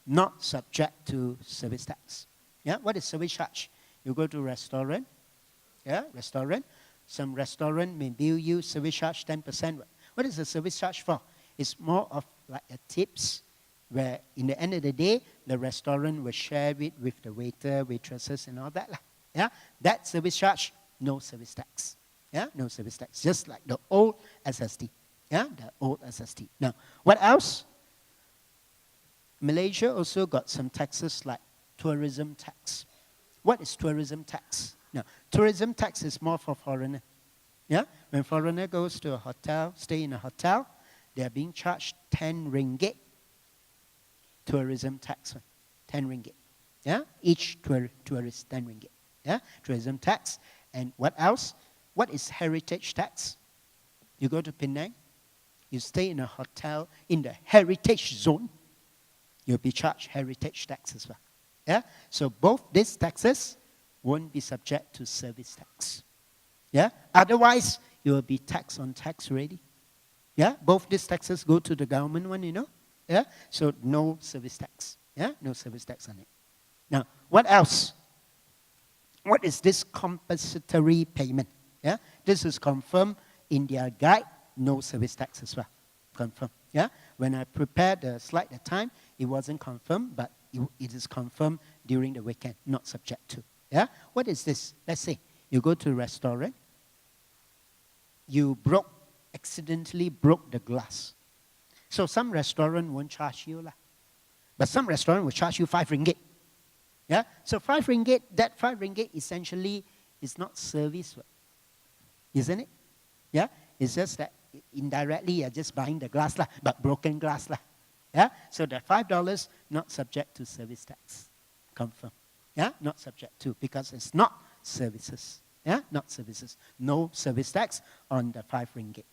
not subject to service tax. Yeah, what is service charge? You go to a restaurant, restaurant. Some restaurant may bill you service charge 10%. What is the service charge for? It's more of like a tips, where in the end of the day, the restaurant will share it with the waiter, waitresses, and all that. Yeah, that service charge, no service tax. Yeah, no service tax. Just like the old SST. Yeah, the old SST. Now, what else? Malaysia also got some taxes like tourism tax. What is tourism tax? Now, tourism tax is more for foreigner. Yeah, when foreigner goes to a hotel, stay in a hotel, they are being charged 10 ringgit. Tourism tax, 10 ringgit. Yeah, each tourist 10 ringgit. Yeah, tourism tax. And what else? What is heritage tax? You go to Penang, you stay in a hotel in the heritage zone, you'll be charged heritage tax as well. Yeah, so both these taxes won't be subject to service tax. Yeah, otherwise you will be tax on tax already. Yeah, both these taxes go to the government one, you know. Yeah, so no service tax. Yeah, no service tax on it. Now, what else? What is this compensatory payment? Yeah, this is confirmed in their guide, no service tax as well. Confirmed. Yeah, when I prepared the slide at the time, it wasn't confirmed, but it is confirmed during the weekend, not subject to. Yeah, what is this? Let's say you go to a restaurant, you accidentally broke the glass. So some restaurant won't charge you, but some restaurant will charge you 5 ringgit. Yeah, so 5 ringgit, that 5 ringgit essentially is not service, isn't it? Yeah, it's just that indirectly you're just buying the glass, but broken glass. Yeah, so the $5 not subject to service tax. Confirm. Yeah, not subject to, because it's not services. Yeah, not services. No service tax on the 5 ringgit.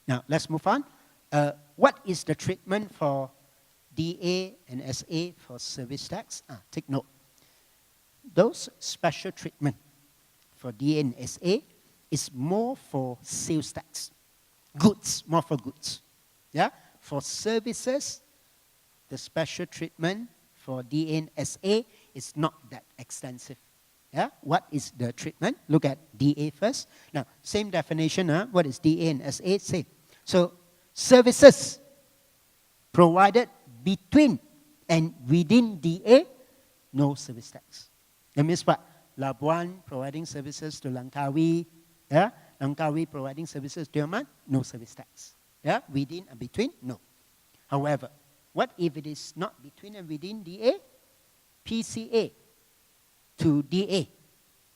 Now, let's move on. What is the treatment for DA and SA for service tax? Take note. Those special treatment for DA and SA is more for sales tax. Goods, more for goods. Yeah? For services, the special treatment for DA and SA is not that extensive. Yeah? What is the treatment? Look at DA first. Now, same definition. What is DA and SA? Same. So, services provided between and within DA, no service tax. That means what? Labuan providing services to Langkawi. Yeah? Langkawi providing services to Yaman, no service tax. Yeah? Within and between, no. However, what if it is not between and within DA? PCA to DA,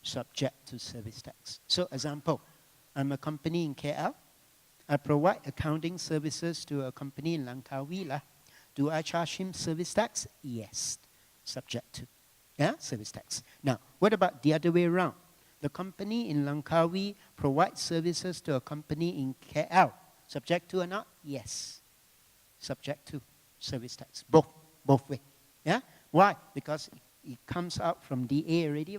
subject to service tax. So, example, I'm a company in KL. I provide accounting services to a company in Langkawi. Do I charge him service tax? Yes, subject to. Yeah, service tax. Now, what about the other way around? The company in Langkawi provides services to a company in KL. Subject to or not? Yes, subject to service tax. Both way. Yeah? Why? Because it comes out from DA already,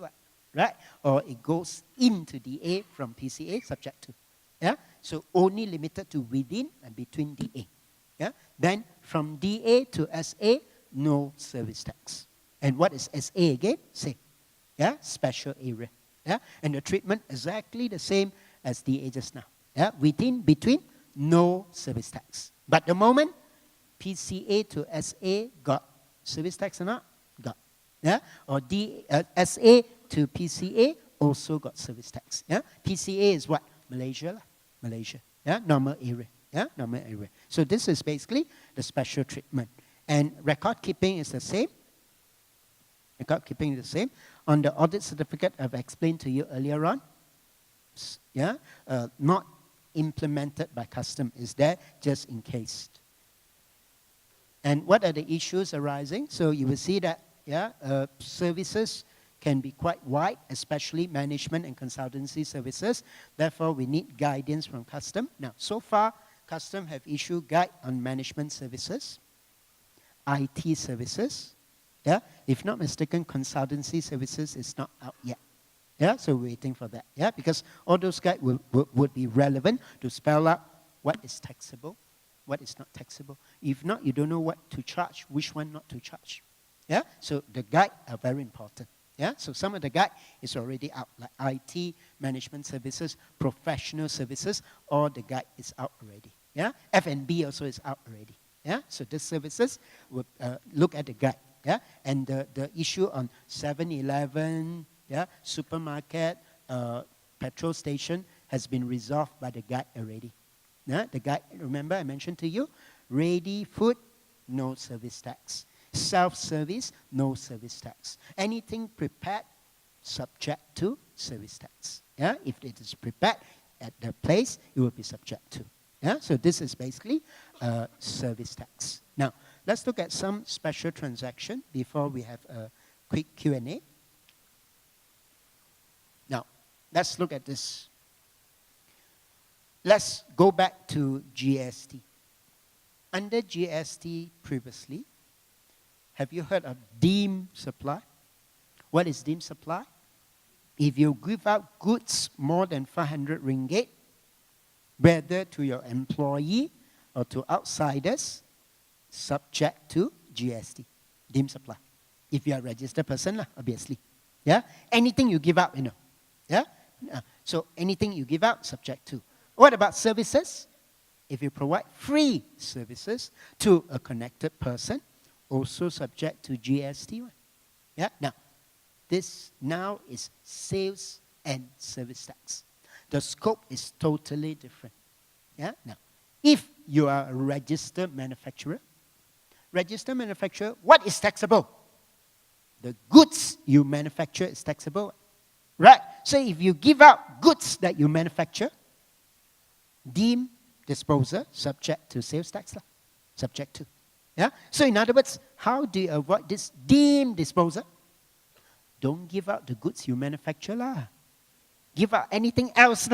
right? Or it goes into DA from PCA, subject to. Yeah? So only limited to within and between DA. Yeah? Then from DA to SA, no service tax. And what is SA again? Same. Yeah? Special area. Yeah? And the treatment exactly the same as DA just now. Yeah? Within, between, no service tax. But the moment PCA to SA got service tax or not? Got. Yeah? Or SA to PCA also got service tax. Yeah? PCA is what? Malaysia. Malaysia. Yeah? Normal area. Yeah? Normal area. So this is basically the special treatment. And record keeping is the same. Record keeping is the same. On the audit certificate I've explained to you earlier on. Yeah? Not implemented by custom, is there just in case. And what are the issues arising? So you will see that services can be quite wide, especially management and consultancy services. Therefore, we need guidance from custom. Now, so far, custom have issued guide on management services, IT services. Yeah, if not mistaken, consultancy services is not out yet. Yeah, so we're waiting for that. Yeah, because all those guides would be relevant to spell out what is taxable, what is not taxable. If not, you don't know what to charge, which one not to charge. Yeah? So the guide are very important. Yeah? So some of the guide is already out, like IT, management services, professional services, all the guide is out already. Yeah? F&B also is out already. Yeah? So these services will look at the guide. Yeah? And the issue on 7-Eleven, yeah, supermarket, petrol station has been resolved by the guide already. Yeah? The guide, remember I mentioned to you, ready food, no service tax. Self-service, no service tax. Anything prepared, subject to service tax. Yeah? If it is prepared at the place, it will be subject to. Yeah? So this is basically service tax. Now, let's look at some special transaction before we have a quick Q&A. Now, let's look at this. Let's go back to GST. Under GST previously, have you heard of deemed supply? What is deemed supply? If you give out goods more than 500 ringgit, whether to your employee or to outsiders, subject to GST, deemed supply. If you are a registered person, obviously. Yeah? Anything you give out, you know. Yeah? So anything you give out, subject to. What about services? If you provide free services to a connected person, also subject to GST. Yeah? Now, this now is sales and service tax. The scope is totally different. Yeah? Now, if you are a registered manufacturer, what is taxable? The goods you manufacture is taxable. Right? So if you give out goods that you manufacture, deemed disposal, subject to sales tax. Subject to. Yeah? So in other words, how do you avoid this deemed disposal? Don't give out the goods you manufacture. Give out anything else.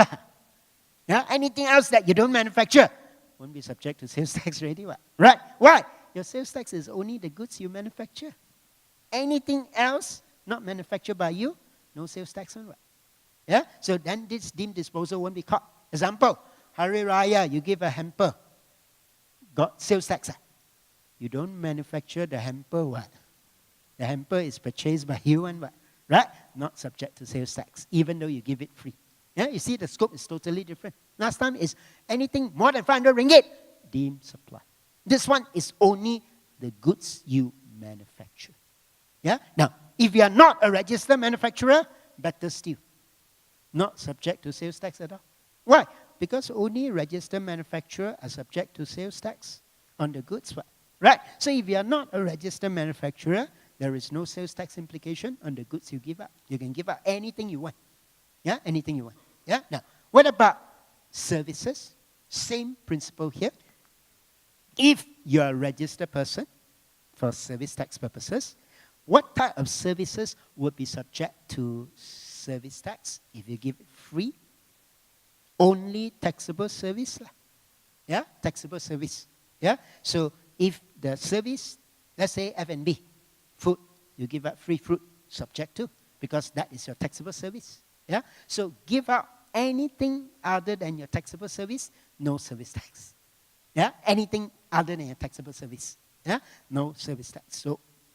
Yeah? Anything else that you don't manufacture won't be subject to sales tax already. Right? Why? Your sales tax is only the goods you manufacture. Anything else not manufactured by you, no sales tax on. Yeah? So then this deemed disposal won't be caught. Example, Hari Raya, you give a hamper. Got sales tax. You don't manufacture the hamper, what? The hamper is purchased by you and what? Right? Not subject to sales tax, even though you give it free. Yeah, you see the scope is totally different. Last time is anything more than 500 ringgit, deemed supply. This one is only the goods you manufacture. Yeah? Now, if you are not a registered manufacturer, better still. Not subject to sales tax at all. Why? Because only registered manufacturers are subject to sales tax on the goods. Right? So if you are not a registered manufacturer, there is no sales tax implication on the goods you give out. You can give out anything you want. Yeah? Anything you want. Yeah? Now, what about services? Same principle here. If you are a registered person for service tax purposes, what type of services would be subject to service tax if you give it free? Only taxable service. Yeah? Taxable service. Yeah? So if the service, let's say F&B, food, you give out free fruit, subject to, because that is your taxable service. Yeah? So give out anything other than your taxable service, no service tax. Yeah? Anything other than your taxable service. Yeah? No service tax.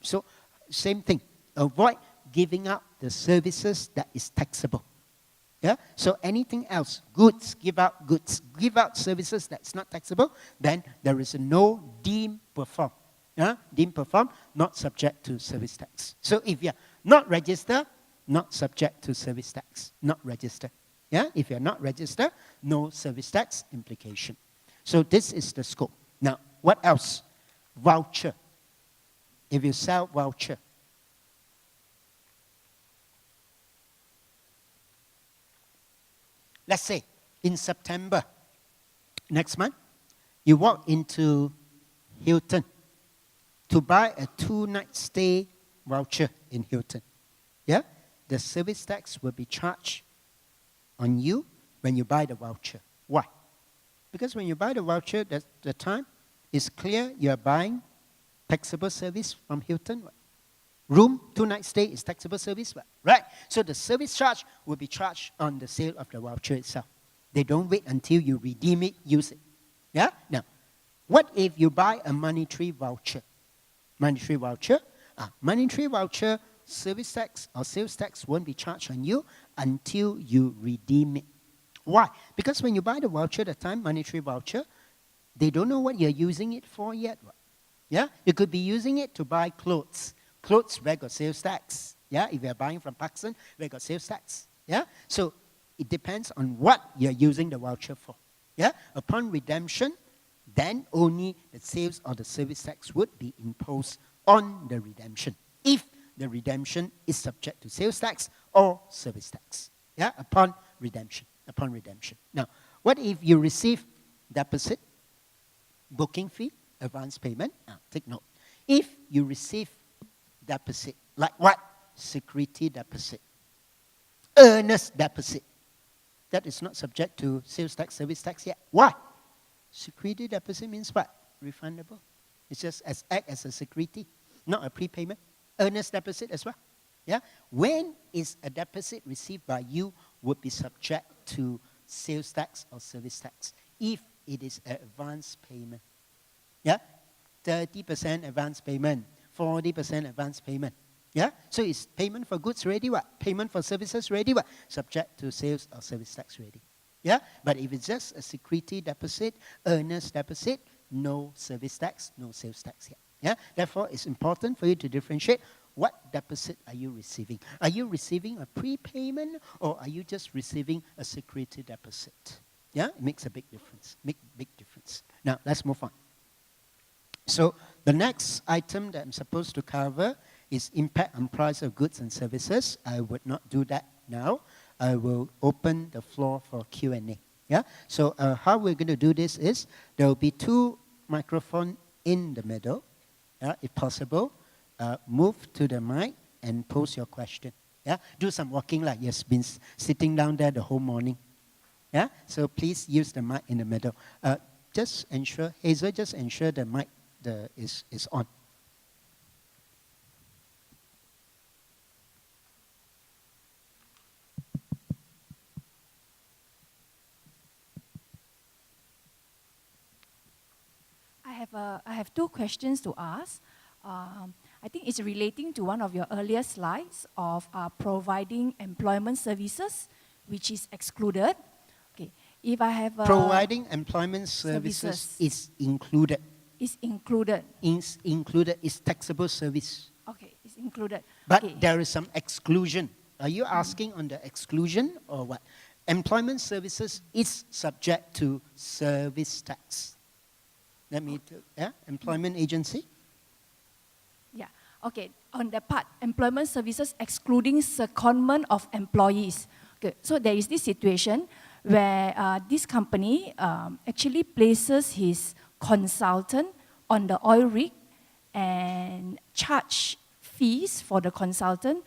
So same thing. Avoid giving out the services that is taxable. Yeah? So anything else, goods, give out goods. Give out services that's not taxable, then there is no deemed perform. Yeah? Deemed perform, not subject to service tax. So if you're not registered, not subject to service tax. Not registered. Yeah? If you're not registered, no service tax implication. So this is the scope. Now, what else? Voucher. If you sell voucher. Let's say in September, next month, you walk into Hilton to buy a 2-night stay voucher in Hilton. Yeah? The service tax will be charged on you when you buy the voucher. Why? Because when you buy the voucher, the time is clear you are buying taxable service from Hilton. Room, 2-night stay is taxable service, right? So the service charge will be charged on the sale of the voucher itself. They don't wait until you redeem it, use it. Yeah? Now, what if you buy a monetary voucher? Monetary voucher, service tax or sales tax won't be charged on you until you redeem it. Why? Because when you buy the voucher, the time monetary voucher, they don't know what you're using it for yet. Yeah? You could be using it to buy clothes. Clothes, where got sales tax. Yeah? If you're buying from Pakistan, where got sales tax. Yeah? So it depends on what you're using the voucher for. Yeah? Upon redemption, then only the sales or the service tax would be imposed on the redemption, if the redemption is subject to sales tax or service tax. Yeah? Upon redemption. Now, what if you receive deposit, booking fee, advance payment? Now, take note. If you receive deposit, like what? Security deposit, earnest deposit, that is not subject to sales tax, service tax yet. Why? Security deposit means what? Refundable. It's just act as a security, not a prepayment. Earnest deposit as well. Yeah? When is a deposit received by you would be subject to sales tax or service tax? If it is an advance payment. Yeah? 30% advance payment, 40% advance payment. Yeah? So it's payment for goods ready, what? Payment for services ready, what? Subject to sales or service tax ready. Yeah? But if it's just a security deposit, earnest deposit, no service tax, no sales tax yet. Yeah? Therefore, it's important for you to differentiate what deposit are you receiving. Are you receiving a prepayment or are you just receiving a security deposit? Yeah? It makes a big difference. Big difference. Now, let's move on. So, the next item that I'm supposed to cover is impact on price of goods and services. I would not do that now. I will open the floor for Q&A. Yeah? So how we're going to do this is there will be 2 microphones in the middle. Yeah? If possible, move to the mic and pose your question. Yeah? Do some walking like you've been sitting down there the whole morning. Yeah? So please use the mic in the middle. Just ensure, Hazel, just ensure the mic is on. I have 2 questions to ask. I think it's relating to one of your earlier slides of providing employment services, which is excluded. Okay, if I have providing employment services is included. Is included. Is included. Is taxable service. Okay, it's included. But okay. There is some exclusion. Are you asking on the exclusion or what? Employment services is subject to service tax. Let me do, yeah? Employment agency? Yeah, okay. On the part, employment services excluding secondment of employees. Okay, so there is this situation where this company actually places his consultant on the oil rig and charge fees for the consultant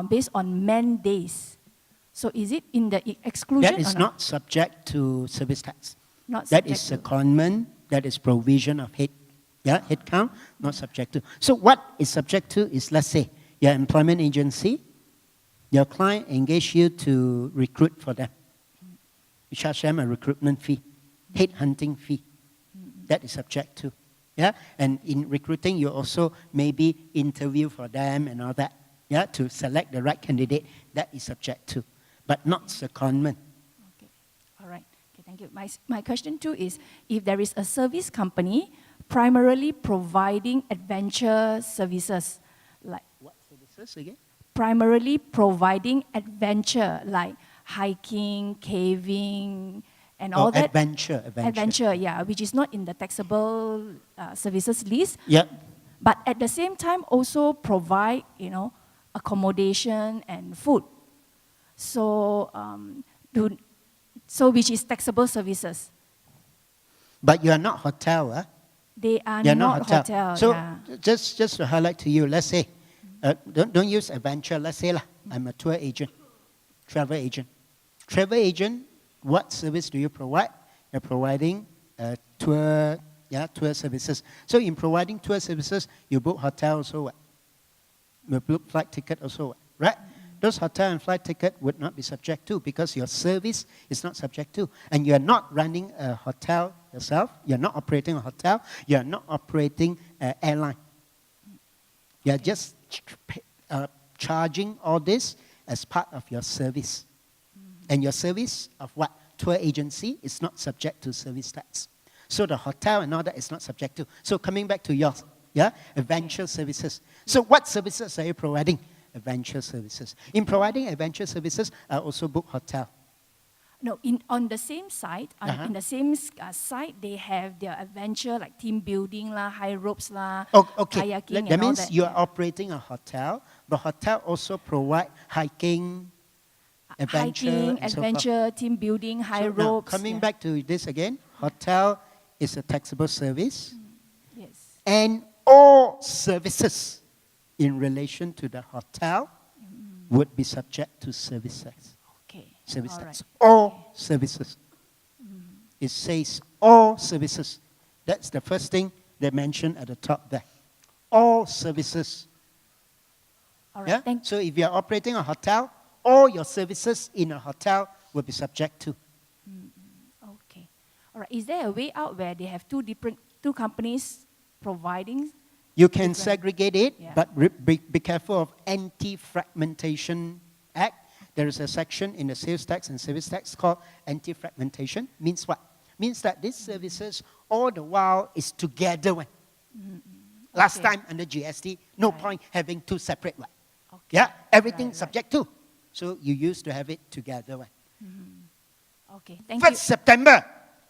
based on man days. So is it in the exclusion? That is not subject to service tax. Not that is secondment. That is provision of head count, not subject to. So what is subject to is, let's say, your employment agency, your client engage you to recruit for them. You charge them a recruitment fee, headhunting fee. That is subject to. Yeah? And in recruiting, you also maybe interview for them and all that. Yeah? To select the right candidate. That is subject to. But not secondment. Okay. All right. Thank you. My question too is, if there is a service company primarily providing adventure services, like what services again? Primarily providing adventure, like hiking, caving, and all that. Adventure, yeah, which is not in the taxable services list. Yeah. But at the same time, also provide, accommodation and food. So which is taxable services. But you are not hotel, huh? They are not hotel. So yeah. just to highlight to you, let's say, don't use adventure. Let's say I'm a tour agent, travel agent. Travel agent, what service do you provide? You're providing tour services. So in providing tour services, you book hotel also, what? You book flight ticket also, what? Right? those hotel and flight ticket would not be subject to because your service is not subject to. And you're not running a hotel yourself. You're not operating a hotel. You're not operating an airline. You're just charging all this as part of your service. And your service of what? Tour agency is not subject to service tax. So the hotel and all that is not subject to. So coming back to yours, yeah, adventure services. So what services are you providing? Adventure services. In providing adventure services, I also book hotel. No, on the same site, in the same site, they have their adventure like team building lah, high ropes lah, kayaking That and all means that. you are operating a hotel. The hotel also provide hiking, adventure, hiking, and so adventure, team building, high forth. So now, ropes. coming back to this again, hotel is a taxable service. Yes. And all services in relation to the hotel would be subject to service tax. Okay. Service all tax. right. All services. It says all services. That's the first thing they mentioned at the top there. All services. All right. Yeah? So if you're operating a hotel, all your services in a hotel will be subject to. Okay. All right. Is there a way out where they have two companies providing? You can different- segregate it, Yeah. but be careful of Anti-Fragmentation Act. There is a section in the sales tax and service tax called anti-fragmentation. Means what? Means that these services all the while is together one. Last Okay. time under GST, no Right. point having two separate one. Okay. Yeah, everything Right. subject to. So you used to have it together one. Okay. Thank 1st September,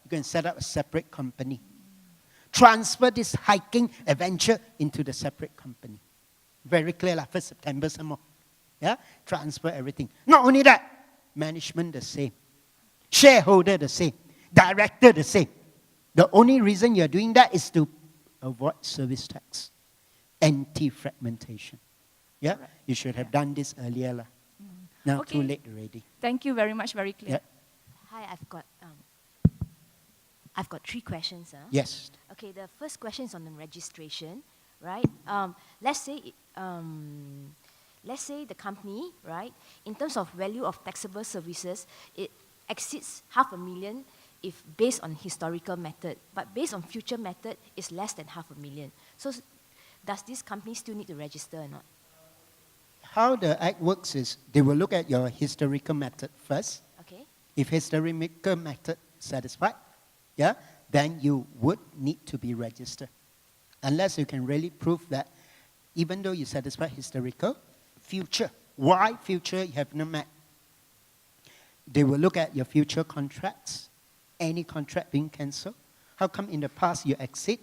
you can set up a separate company. Transfer this hiking adventure into the separate company. Very clear, 1st September some more. Yeah? Transfer everything. Not only that, management the same. Shareholder the same. Director the same. The only reason you're doing that is to avoid service tax. Anti-fragmentation. Yeah? Correct. You should have done this earlier. Now Okay. too late already. Thank you very much. Very clear. Yeah. Hi, I've got 3 questions. Yes. Okay, the first question is on the registration, right? Let's say the company, right, in terms of value of taxable services, it exceeds $500,000 if based on historical method, but based on future method, it's less than $500,000. So does this company still need to register or not? How the act works is they will look at your historical method first. Okay. If historical method satisfied, yeah, then you would need to be registered. Unless you can really prove that even though you satisfy historical, future, why future you have not met? They will look at your future contracts, any contract being cancelled. How come in the past you exit?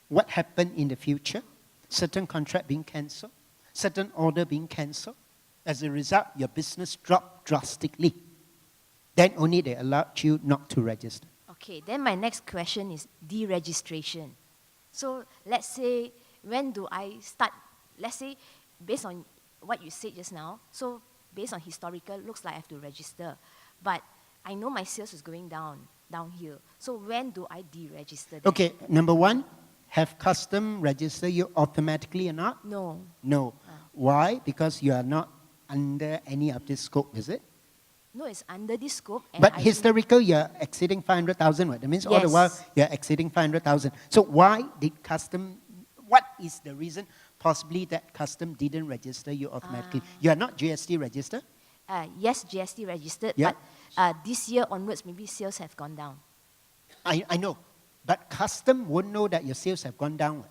What happened in the future? Certain contract being cancelled, certain order being cancelled. As a result, your business dropped drastically. Then only they allowed you not to register. Okay, then my next question is deregistration. So let's say, when do I start? Let's say, based on what you said just now, so based on historical, looks like I have to register. But I know my sales is going downhill. So when do I deregister that? Okay, number one, have custom register you automatically or not? No. No. Why? Because you are not under any of this scope, is it? No, it's under this scope. And But I historical, you're exceeding 500,000, right? That means all the Yes. while you're exceeding 500,000. So why did custom, what is the reason possibly that custom didn't register you automatically? You are not GST registered? yes, GST registered, Yeah. but this year onwards, maybe sales have gone down. I know. But custom won't know that your sales have gone down.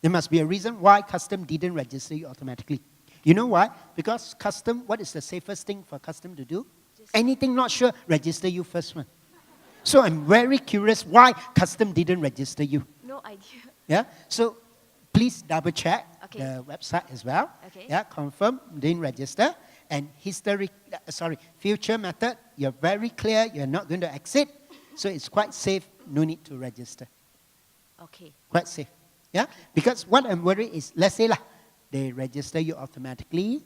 There must be a reason why custom didn't register you automatically. You know why? Because custom, what is the safest thing for custom to do? Anything not sure, register you first one. So I'm very curious why custom didn't register you. No idea. Yeah? So please double check Okay. the website as well. Okay. Yeah, confirm, didn't register. And future method, you're very clear, you're not going to exit. So it's quite safe, no need to register. Okay. Quite safe. Yeah? Because what I'm worried is, let's say they register you automatically,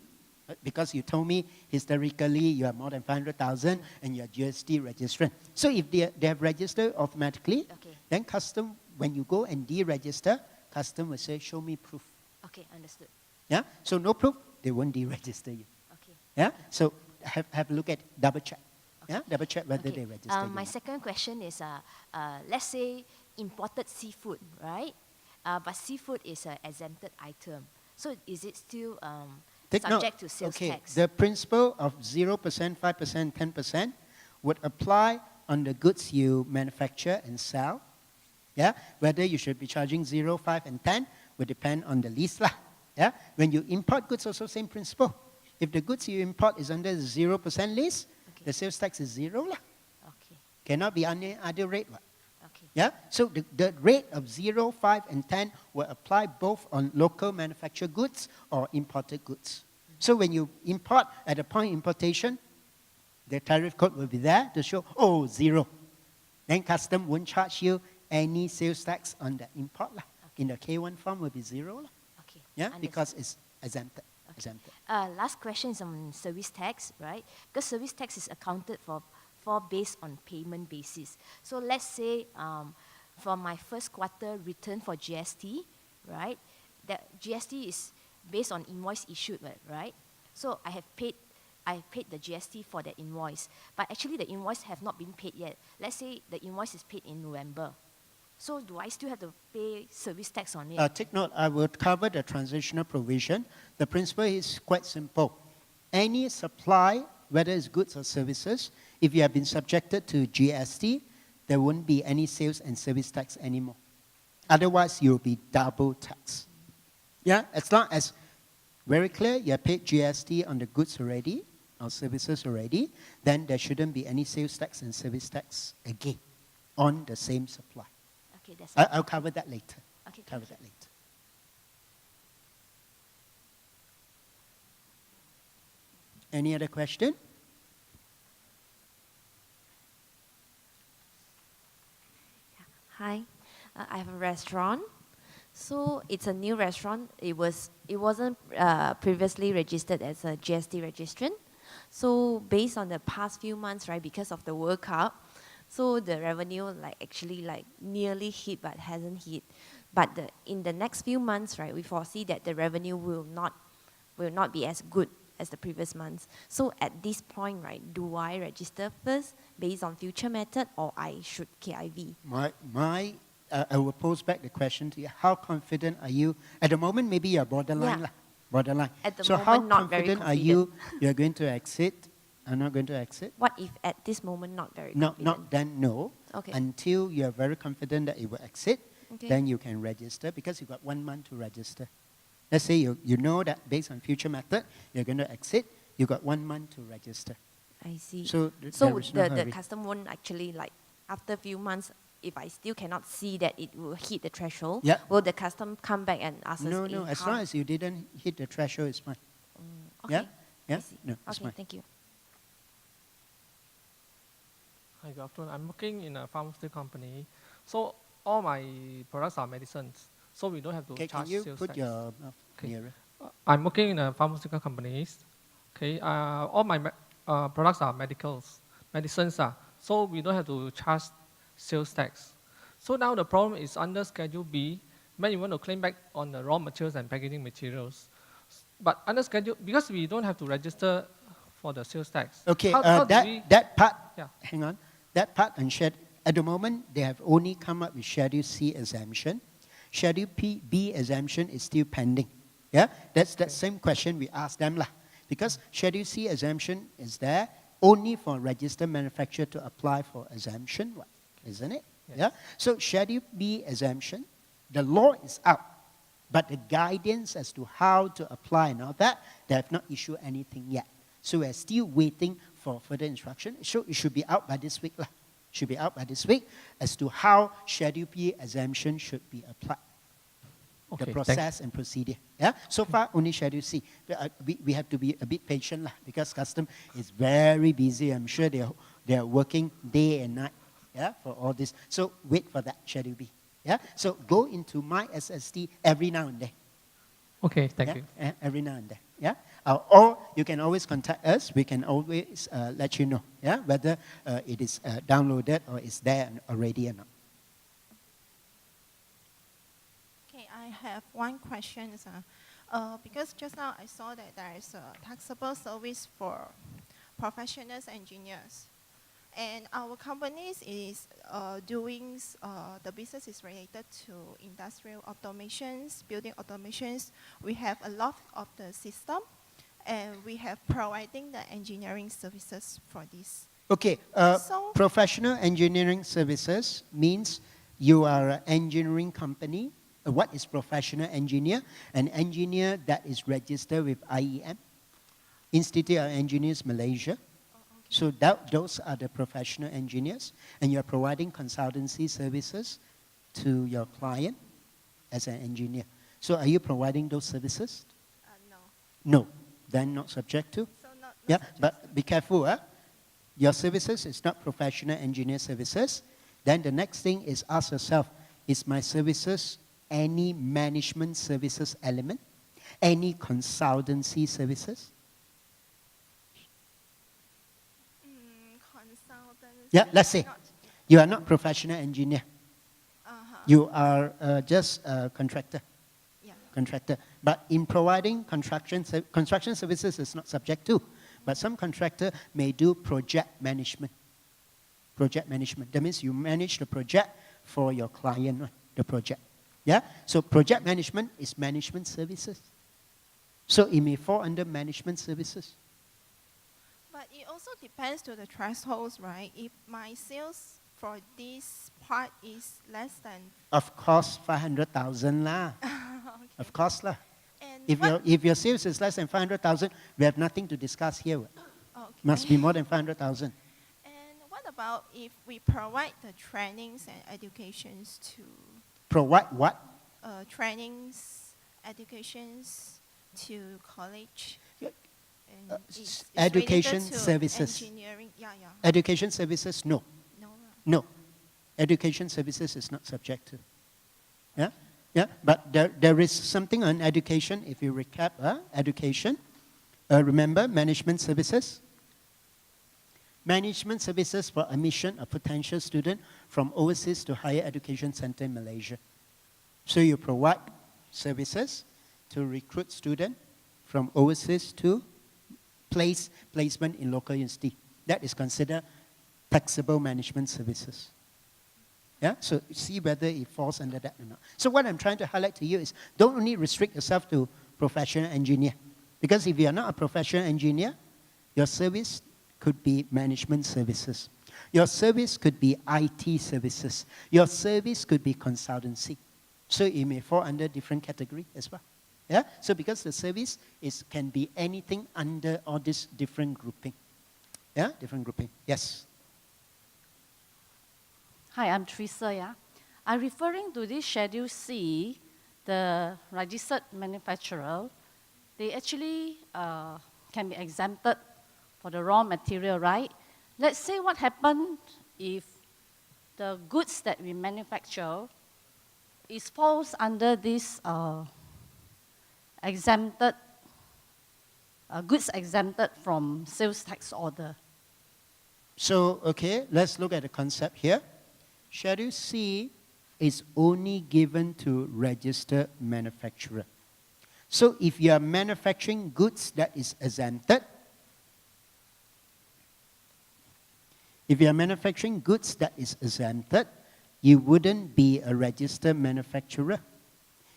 because you told me historically you are more than 500,000 and you're GST registrant. So if they have registered automatically, Okay. then custom, when you go and deregister, custom will say, show me proof. Okay, understood. Yeah? So no proof, they won't deregister you. Okay. Yeah, so have a look at double check. Yeah, double check whether Okay. they registered. My second question is, let's say imported seafood, right? But seafood is an exempted item. So is it still Take note. subject to sales Okay, tax? the principle of 0%, 5%, 10% would apply on the goods you manufacture and sell. Yeah, whether you should be charging 0, 5, and 10 would depend on the lease lah. Yeah, when you import goods, also same principle. If the goods you import is under 0% lease, Okay. the sales tax is 0 lah. Okay. Cannot be any other rate. What? Okay. Yeah, so the rate of 0, 5, and 10 will apply both on local manufactured goods or imported goods. So when you import, at the point of importation, the tariff code will be there to show, oh, 0. Then custom won't charge you any sales tax on the import. Okay. In the K1 form will be 0. Okay. Yeah, Understood. because it's exempted. Okay. exempted. Last question is on service tax, right? Because service tax is accounted for based on payment basis. So let's say for my first quarter return for GST, right? That GST is based on invoice issued, right? So I have paid the GST for the invoice, but actually the invoice have not been paid yet. Let's say the invoice is paid in November. So do I still have to pay service tax on it? Take note, I will cover the transitional provision. The principle is quite simple. Any supply, whether it's goods or services, if you have been subjected to GST, there won't be any sales and service tax anymore. Otherwise, you'll be double taxed. Yeah, as long as very clear, you have paid GST on the goods already, or services already, then there shouldn't be any sales tax and service tax again on the same supply. Okay, that's I'll cover that later. Okay, Cover thank that later. Any other question? Hi, I have a restaurant. So it's a new restaurant. It wasn't previously registered as a GST registrant. So based on the past few months, right, because of the World Cup, so the revenue actually nearly hit but hasn't hit. But in the next few months, right, we foresee that the revenue will not be as good as the previous months. So at this point, right, do I register first based on future method or I should KIV? I will pose back the question to you. How confident are you? At the moment, maybe you're borderline. Yeah. Borderline. At the so moment, how not very confident are you you're going to exit? Are not going to exit? What if at this moment not very No, confident? not then no. Okay. Until you're very confident that it will exit, Okay. then you can register because you've got 1 month to register. Let's say you know that based on future method, you're going to exit, you've got 1 month to register. I see. So there is no the hurry. custom won't actually after a few months, if I still cannot see that it will hit the threshold, Yeah. will the custom come back and ask us? No, as how? long as you didn't hit the threshold, it's fine. Okay. Yeah? Yeah? I see. No, it's Okay, fine. thank you. Hi, good afternoon. I'm working in a pharmaceutical company. So all my products are medicines. So we don't have to Okay, charge can you sales put tax. your mouth Okay. nearer? I'm working in a pharmaceutical company. Okay, all my products are medicines. So we don't have to charge sales tax. So now the problem is under Schedule B, when you want to claim back on the raw materials and packaging materials. But under Schedule, because we don't have to register for the sales tax. Okay, how do we, that part, Yeah. hang on. That part on at the moment, they have only come up with Schedule C exemption. Schedule B exemption is still pending. Yeah, that's that same question we asked them lah. Because Schedule C exemption is there only for registered manufacturer to apply for exemption, isn't it? Yes. Yeah. So Schedule B exemption, the law is out, but the guidance as to how to apply and all that, they have not issued anything yet. So we're still waiting for further instruction. So it should be out by this week lah. Should be out by this week as to how Schedule B exemption should be applied. Okay, The thank- process and procedure. Yeah. So far only Schedule C. We have to be a bit patient lah because custom is very busy. I'm sure they are working day and night. Yeah, for all this. So wait for that Schedule B. Yeah. So go into my SST every now and then. Okay, thank Yeah? you. Every now and then. Yeah. Or you can always contact us. We can always let you know. Yeah, whether it is downloaded or is there already or not. Okay, I have one question. Because just now I saw that there is a taxable service for professionals engineers. And our companies is doing, the business is related to industrial automations, building automations. We have a lot of the system, and we have providing the engineering services for this. Okay, So- professional engineering services means you are an engineering company. What is professional engineer? An engineer that is registered with IEM, Institute of Engineers Malaysia. So those are the professional engineers, and you're providing consultancy services to your client as an engineer. So are you providing those services? No. No, then not subject to. So not Yeah, subject but be careful. Your services is not professional engineer services. Then the next thing is ask yourself, is my services any management services element? Any consultancy services? consultants. Yeah, let's say Not, you are not professional engineer. You are just a contractor. yeah. Contractor. But in providing construction services is not subject to. But some contractor may do project management. Project management. That means you manage the project for your client, the project. Yeah? So project management is management services. So it may fall under management services. But it also depends to the thresholds, right? If my sales for this part is less than, Of course, 500,000 lah. okay. Of course lah. And If your sales is less than 500,000, we have nothing to discuss here. okay. Must be more than 500,000. And what about if we provide the trainings and educations to Provide what? trainings, educations to college? Yeah, And it's education related to services. Engineering, yeah. Education services, no. No. No. Education services is not subject to. Yeah? Yeah, but there is something on education, if you recap, education. Remember, management services? Management services for admission of potential student from overseas to higher education center in Malaysia. So you provide services to recruit student from overseas to placement in local university. That is considered taxable management services. Yeah, so see whether it falls under that or not. So what I'm trying to highlight to you is don't only restrict yourself to professional engineer. Because if you're not a professional engineer, your service could be management services. Your service could be IT services. Your service could be consultancy. So it may fall under different category as well. Yeah, so because the service can be anything under all this different grouping. Yeah, different grouping. Yes. Hi, I'm Teresa. Yeah, I'm referring to this Schedule C, the registered manufacturer. They actually can be exempted for the raw material, right? Let's say what happened if the goods that we manufacture falls under this exempted goods exempted from sales tax order. So, okay, let's look at the concept here. Schedule C is only given to registered manufacturer. So if you are manufacturing goods that is exempted, you wouldn't be a registered manufacturer.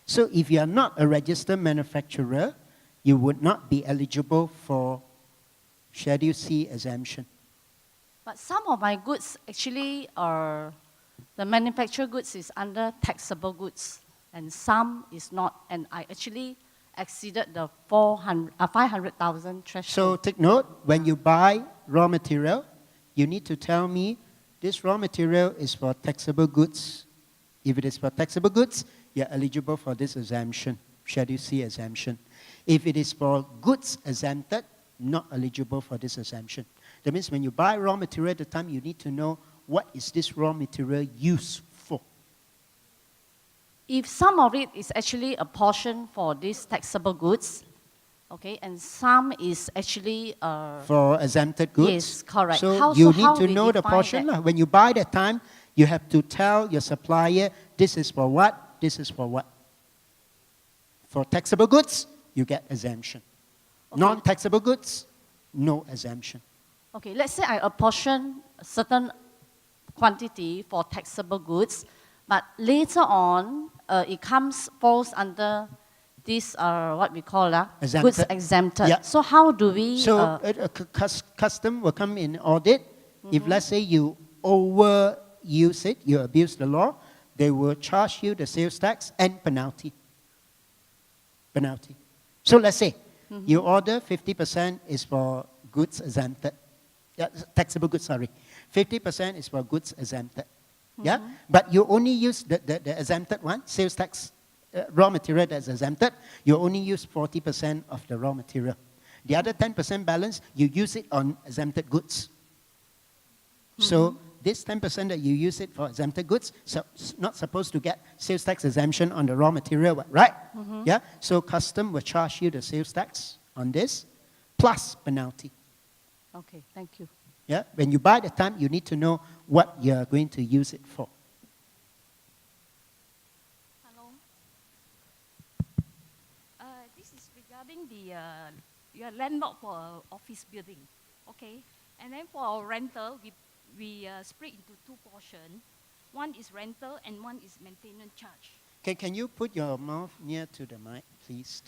So if you are not a registered manufacturer, you would not be eligible for Schedule C exemption. But some of my goods actually are, the manufactured goods is under taxable goods, and some is not, and I actually exceeded the 500,000 threshold. So take note, when you buy raw material, you need to tell me this raw material is for taxable goods. If it is for taxable goods, you're eligible for this exemption, Schedule C exemption. If it is for goods exempted, not eligible for this exemption. That means when you buy raw material at the time, you need to know what is this raw material used for. If some of it is actually a portion for these taxable goods, okay, and some is actually For exempted goods? Yes, correct. So you need how to we know the define portion. that? When you buy that time, you have to tell your supplier, this is for what, this is for what. For taxable goods, you get exemption. Okay. Non-taxable goods, no exemption. Okay, let's say I apportion a certain quantity for taxable goods, but later on, falls under this, what we call goods Exempted. exempted. Yeah. So how do we? So custom will come in audit. If let's say you overuse it, you abuse the law, they will charge you the sales tax and penalty. Penalty. So let's say you order 50% is for goods exempted. Yeah, taxable goods, sorry. 50% is for goods exempted. Yeah? But you only use the exempted one, sales tax, raw material that's exempted, you only use 40% of the raw material. The other 10% balance, you use it on exempted goods. So this 10% that you use it for exempted goods, so not supposed to get sales tax exemption on the raw material, right? Yeah? So custom will charge you the sales tax on this, plus penalty. Okay, thank you. Yeah? When you buy the time, you need to know what you're going to use it for. Hello. This is regarding the your landlord for a office building, okay? And then for our rental, we split into two portions. One is rental and one is maintenance charge. Okay, can you put your mouth near to the mic, please?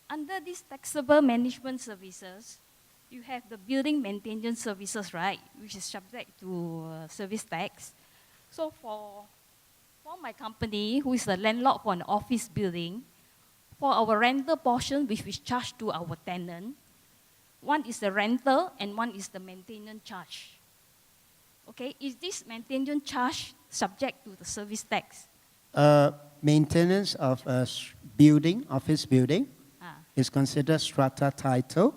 Under these taxable management services, you have the building maintenance services, right, which is subject to service tax. So for my company, who is the landlord for an office building, for our rental portion, which we charge to our tenant, one is the rental and one is the maintenance charge. Okay, is this maintenance charge subject to the service tax? Maintenance of a building, office building, Ah. is considered strata title,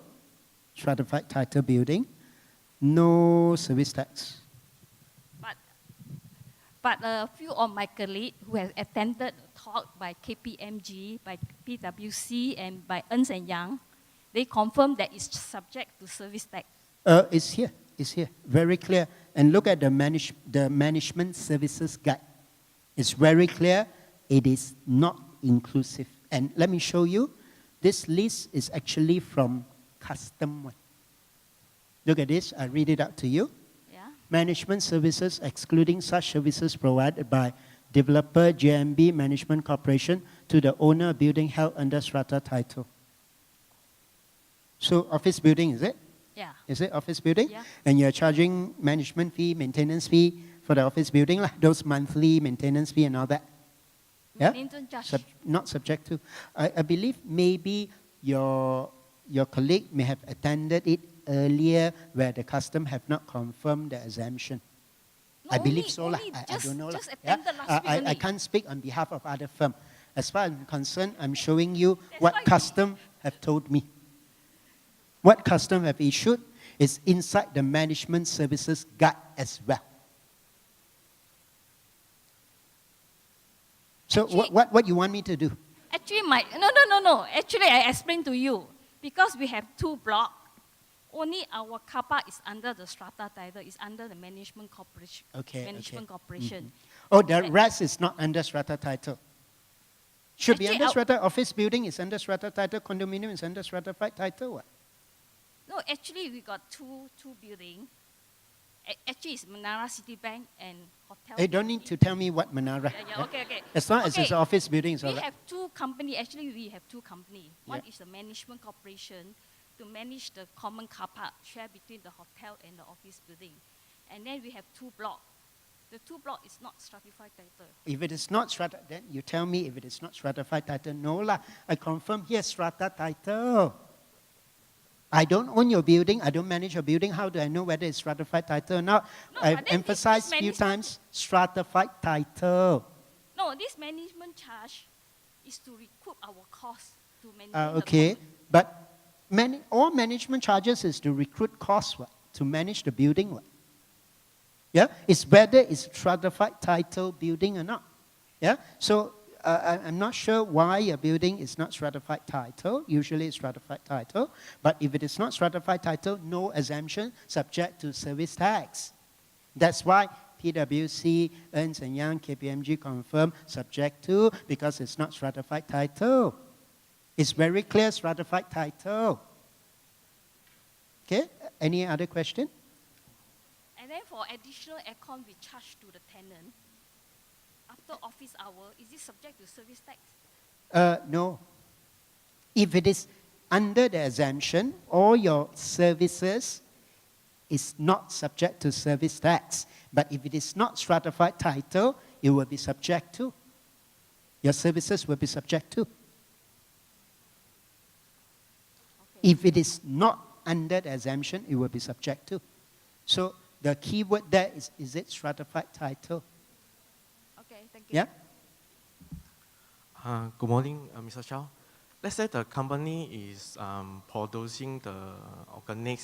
stratified title building, no service tax. But a few of my colleagues who have attended a talk by KPMG, by PwC, and by Ernst & Young, they confirm that it's subject to service tax. It's here, very clear. And look at the management services guide. It's very clear, it is not inclusive. And let me show you, this list is actually from custom one. Look at this, I read it out to you. Yeah? Management services excluding such services provided by developer JMB Management Corporation to the owner of building held under strata title. So office building, is it? Yeah. Is it office building? Yeah. And you're charging management fee, maintenance fee for the office building, those monthly maintenance fee and all that. Yeah? Maintenance charge. Not subject to. I believe maybe your colleague may have attended it earlier where the custom have not confirmed the exemption. No, I believe only- so. only I just- don't know. just Yeah? attended last week I only. can't speak on behalf of other firm. As far as I'm concerned, I'm showing you That's what why we- custom have told me. What custom have issued is inside the management services guide as well. So Actually- what you want me to do? Actually, no. Actually, I explained to you. Because we have two blocks, only our car park is under the strata title, is under the management corporation. Okay. Management corporation. Oh, the rest is not under strata title. Should be Actually, under our- strata. Office building is under strata title. Condominium is under stratified title. What? No, actually, we got two buildings. Actually, it's Menara Citibank and Hotel. Hey, don't need to tell me what Menara. Yeah, okay. As long as it's an office building, it's all We right. have two companies. Actually, we have two companies. One Yeah. is the management corporation to manage the common car park share between the hotel and the office building. And then we have two blocks. The two blocks is not stratified title. If it is not strata, then you tell me if it is not stratified title. No lah, I confirm here strata title. I don't own your building. I don't manage your building. How do I know whether it's stratified title or not? No, I've but then emphasized this few management- times stratified title. No, this management charge is to recoup our costs to maintain the Okay, common. but all management charges is to recruit costs, what? To manage the building. What? Yeah, it's whether it's stratified title building or not. Yeah, so I'm not sure why a building is not stratified title. Usually it's stratified title. But if it is not stratified title, no exemption subject to service tax. That's why PwC, Ernst & Young, KPMG confirm subject to, because it's not stratified title. It's very clear stratified title. Okay, any other question? And then for additional aircon we charge to the tenant after office hour, is it subject to service tax? No. If it is under the exemption, all your services is not subject to service tax. But if it is not stratified title, it will be subject to. Your services will be subject to. Okay. If it is not under the exemption, it will be subject to. So the key word there is it stratified title? Okay, thank you. Yeah? Good morning, Mr. Chow. Let's say the company is producing the organic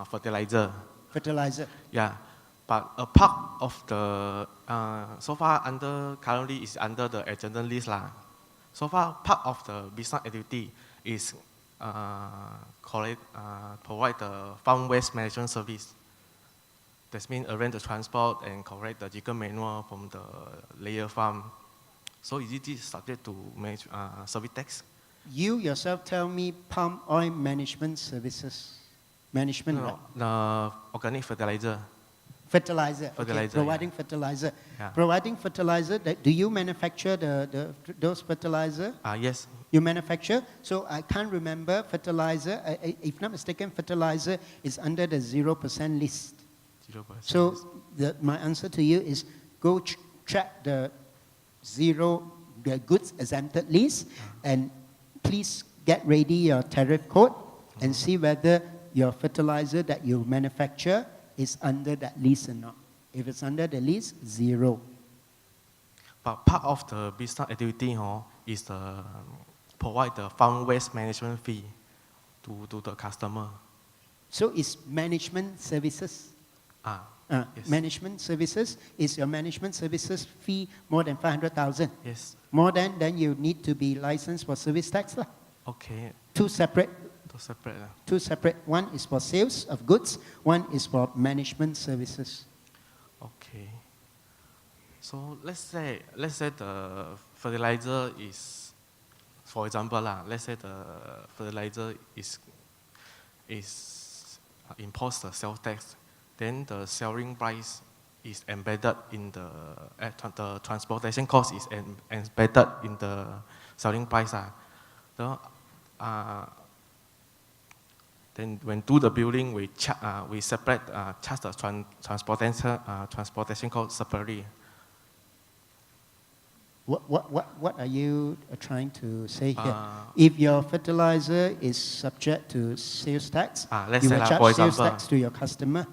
fertilizer. Fertilizer. Yeah, but a part of the so far currently is under the agenda list lah. So far, part of the business activity is provide the farm waste management service. That means arrange the transport and collect the chicken manure from the layer farm. So is it subject to service tax? You yourself tell me palm oil management services. Management No, what? the organic fertilizer. Fertilizer. Fertilizer, Okay. Providing yeah. fertilizer. Yeah. Providing fertilizer, do you manufacture those fertilizer? Yes. You manufacture? So I can't remember fertilizer. If not mistaken, fertilizer is under the 0% list. 0%. So my answer to you is go check the goods exempted list and please get ready your tariff code and see whether your fertilizer that you manufacture is under that list or not. If it's under the list, 0. But part of the business activity is provide the farm waste management fee to the customer. So it's management services. Yes. Management services, is your management services fee more than 500,000? Yes. More than, then you need to be licensed for service tax. Okay. Two separate. Two separate. Two separate. One is for sales of goods, one is for management services. Okay. So let's say the fertilizer is, for example, let's say the fertilizer is imposed the sales tax, then the selling price is embedded in the transportation cost is embedded in the selling price. Then when do the building, we separate charge the transportation cost separately. What are you trying to say here? If your fertilizer is subject to sales tax, let's you say will for charge sales example, tax to your customer.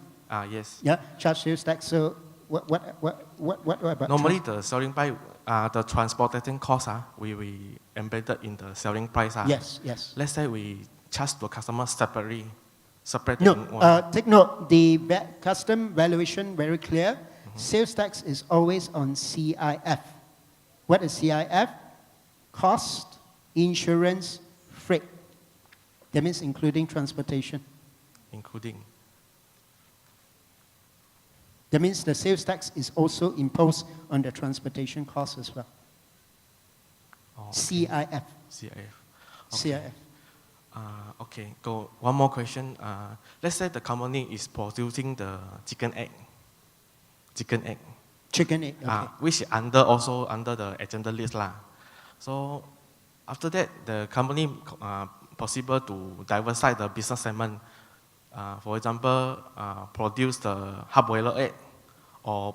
Yes. Yeah, charge sales tax. So what about? Normally the selling price, the transportation cost, we embedded in the selling price. Yes, yes. Let's say we charge the customer separately. No, take note. The custom valuation very clear. Sales tax is always on CIF. What is CIF? Cost, insurance, freight. That means including transportation. Including. That means the sales tax is also imposed on the transportation cost as well. Okay. CIF. CIF. Okay. CIF. Okay, go one more question. Let's say the company is producing the chicken egg. Chicken egg. Chicken egg, okay. Which is also under the agenda list lah. So after that, the company possible to diversify the business segment. For example, produce the hard-boiled egg, or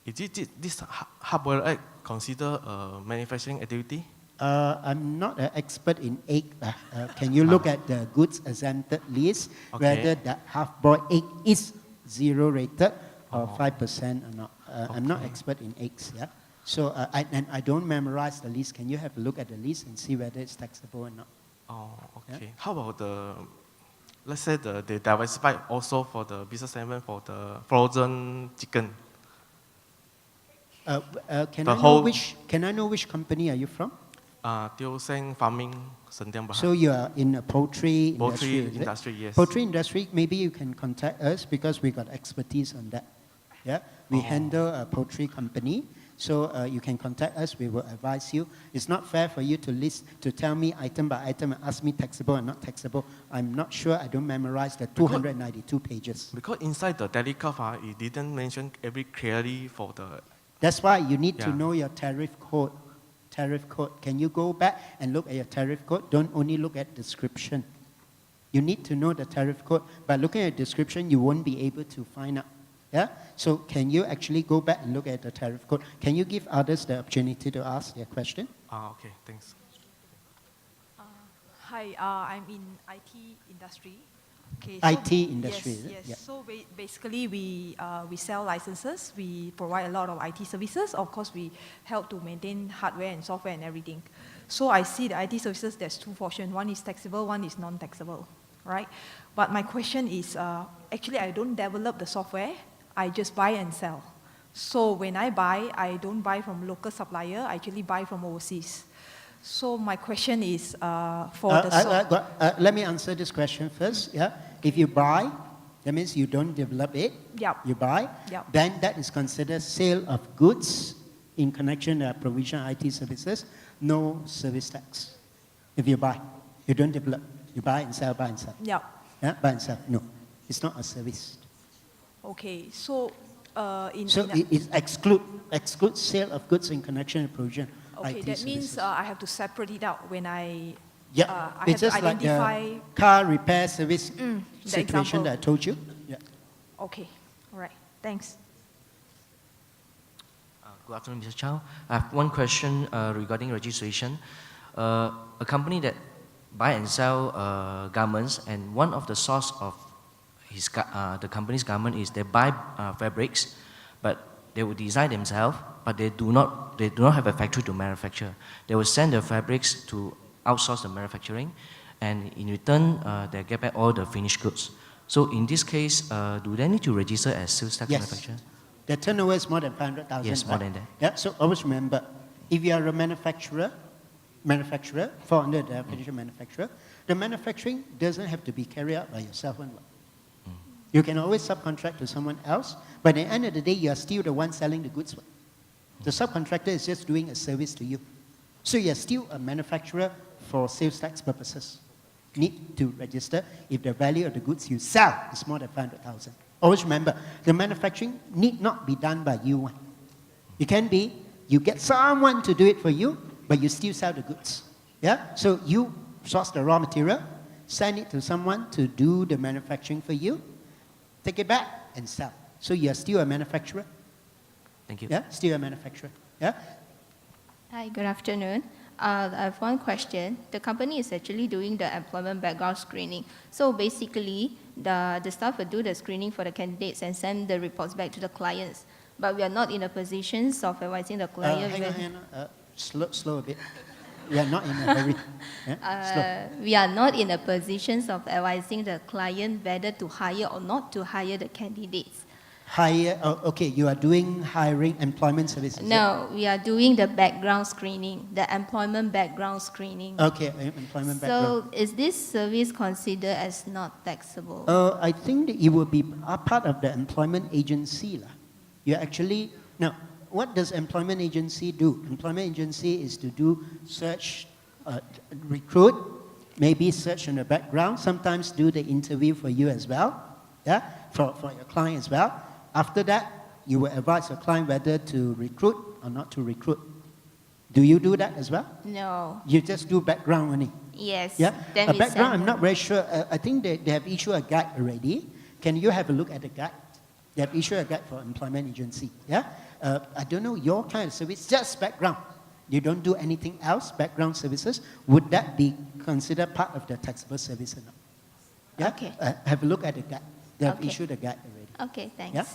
is this hard-boiled egg consider a manufacturing activity? I'm not an expert in egg. Can you look at the goods exempted list, whether that half-boiled egg is 0 rated or 5% or not? I'm not expert in eggs, yeah? So, and I don't memorize the list. Can you have a look at the list and see whether it's taxable or not? Oh, okay. Yeah? How about let's say they diversify also for the business segment for the frozen chicken? Can The I know whole- which company are you from? Tiêu Seng Farming, Sentiam So you are in a poultry industry, Poultry is it? industry, yes. Poultry industry, maybe you can contact us because we got expertise on that. Yeah, we handle a poultry company, so you can contact us. We will advise you. It's not fair for you to tell me item by item and ask me taxable and not taxable. I'm not sure. I don't memorize the 292 pages. Because inside the telecom, it didn't mention every clearly for the. That's why you need to Yeah. know your tariff code. Tariff code. Can you go back and look at your tariff code? Don't only look at description. You need to know the tariff code. By looking at description, you won't be able to find out. Yeah? So can you actually go back and look at the tariff code? Can you give others the opportunity to ask their question? Okay, thanks. Hi, I'm in IT industry. Okay, IT industry, yes, is it? yes. Yeah. So basically, we sell licenses. We provide a lot of IT services. Of course, we help to maintain hardware and software and everything. So I see the IT services. There's two portions. One is taxable. One is non-taxable, right? But my question is, actually, I don't develop the software. I just buy and sell. So when I buy, I don't buy from local supplier. I actually buy from overseas. So my question is let me answer this question first. Yeah? If you buy, that means you don't develop it. Yep. You buy. Yep. Then that is considered sale of goods in connection with provision of IT services. No service tax. If you buy, you don't develop. You buy and sell, buy and sell. Yeah. Yeah? Buy and sell. No, it's not a service. Okay. So It excludes sale of goods in connection with provision. okay, IT that means services. I have to separate it out when I Yeah, I it's have just to like identify. the car repair service the situation example. that I told you. Yeah. Okay, all right, thanks. Good afternoon, Mr. Chow. I have one question regarding registration. A company that buy and sell garments, and one of the source of the company's garment is they buy fabrics, but they will design themselves, but they do not have a factory to manufacture. They will send the fabrics to outsource the manufacturing, and in return, they get back all the finished goods. So in this case, do they need to register as sales tax Yes. manufacturer? The turnover is more than 500,000. Yes, more than that. Yeah, so always remember, if you are a manufacturer, fall under the definition of manufacturer, the manufacturing doesn't have to be carried out by yourself. You can always subcontract to someone else, but at the end of the day, you are still the one selling the goods. The subcontractor is just doing a service to you. So you are still a manufacturer for sales tax purposes. Need to register if the value of the goods you sell is more than 500,000. Always remember, the manufacturing need not be done by you. It can be, you get someone to do it for you, but you still sell the goods. Yeah? So you source the raw material, send it to someone to do the manufacturing for you, take it back and sell. So you are still a manufacturer. Thank you. Yeah? Still a manufacturer. Yeah? Hi, good afternoon. I have one question. The company is actually doing the employment background screening. So basically, the staff will do the screening for the candidates and send the reports back to the clients. But we are not in a position of advising the client. Hang on. Slow a bit. We are not in a hurry. Yeah? Slow. We are not in a position of advising the client whether to hire or not to hire the candidates. Okay, you are doing hiring employment services. No, we are doing the background screening, the employment background screening. Okay, employment background. So is this service considered as not taxable? I think that it will be a part of the employment agency. You actually, now, what does employment agency do? Employment agency is to do search, recruit, maybe search in the background, sometimes do the interview for you as well, yeah, for your client as well. After that, you will advise your client whether to recruit or not to recruit. Do you do that as well? No. You just do background only? Yes. Yeah? Then A we background, send I'm not very sure. I think they have issued a guide already. Can you have a look at the guide? They have issued a guide for employment agency. Yeah? I don't know, your kind of service, just background. You don't do anything else, background services. Would that be considered part of the taxable service or not? Yeah? Okay. Have a look at the guide. They have Okay. issued a guide already. Okay, thanks. Yeah?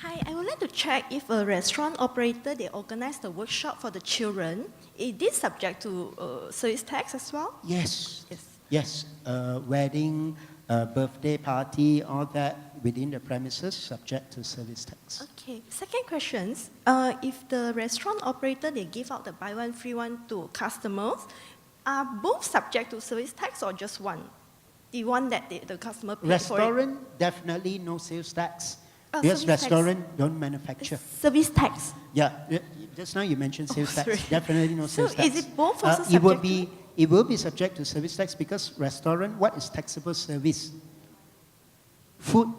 Hi, I would like to check if a restaurant operator, they organize the workshop for the children, is this subject to service tax as well? Yes. Yes. Yes. Wedding, birthday party, all that within the premises, subject to service tax. Okay, second question. If the restaurant operator, they give out the buy one, free one to customers, are both subject to service tax or just one? The one that the customer paid for it? Restaurant, definitely no sales tax. Because service tax. restaurant don't manufacture. Service tax. Yeah, just now you mentioned sales tax. sorry. Definitely no So sales tax. is it both also it will subject be It will be subject to service tax because restaurant, what is taxable service? Food,